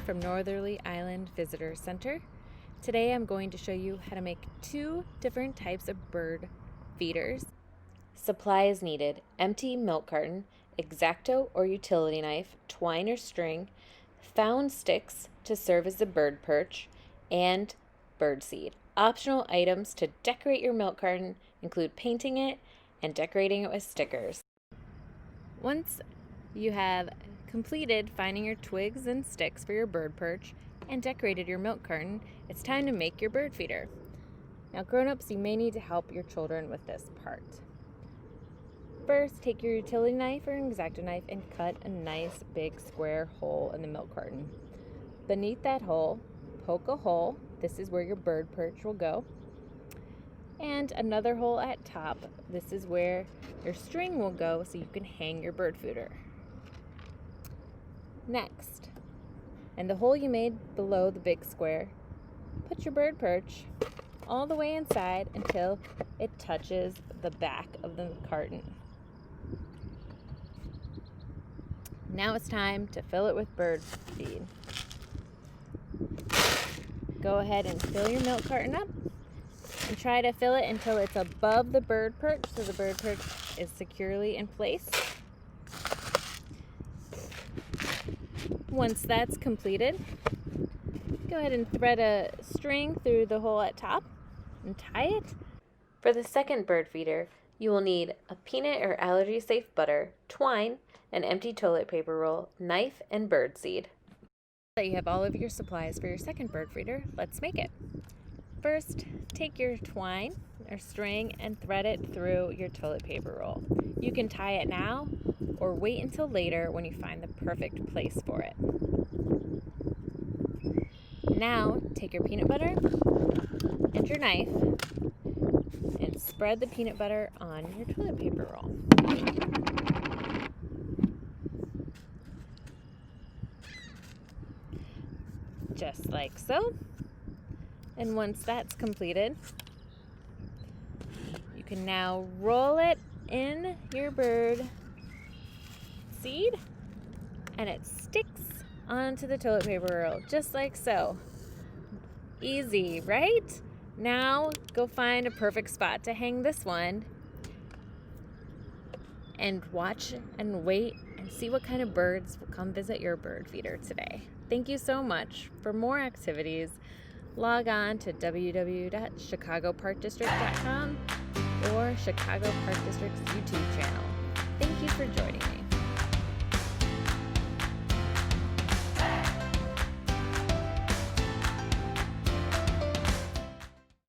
from Northerly Island Visitor Center. Today I'm going to show you how to make 2 different types of bird feeders. Supplies needed: empty milk carton, X-Acto or utility knife, twine or string, found sticks to serve as a bird perch, and bird seed. Optional items to decorate your milk carton include painting it and decorating it with stickers. Once you have completed finding your twigs and sticks for your bird perch and decorated your milk carton, it's time to make your bird feeder. Now grown-ups, you may need to help your children with this part. First, take your utility knife or an X-Acto knife and cut a nice big square hole in the milk carton. Beneath that hole, poke a hole. This is where your bird perch will go. And another hole at top. This is where your string will go so you can hang your bird feeder. Next, in the hole you made below the big square, put your bird perch all the way inside until it touches the back of the carton. Now it's time to fill it with bird feed. Go ahead and fill your milk carton up and try to fill it until it's above the bird perch so the bird perch is securely in place. Once that's completed, go ahead and thread a string through the hole at top and tie it. For the second bird feeder, you will need a peanut or allergy safe butter, twine, an empty toilet paper roll, knife, and bird seed. Now that you have all of your supplies for your second bird feeder, let's make it. First, take your twine or string and thread it through your toilet paper roll. You can tie it now or wait until later when you find the perfect place for it. Now, take your peanut butter and your knife and spread the peanut butter on your toilet paper roll. Just like so. And once that's completed, you can now roll it in your bird seed and it sticks onto the toilet paper roll, just like so. Easy, right? Now go find a perfect spot to hang this one and watch and wait and see what kind of birds will come visit your bird feeder today. Thank you so much. For more activities, log on to www.chicagoparkdistrict.com or Chicago Park District's YouTube channel. Thank you for joining me.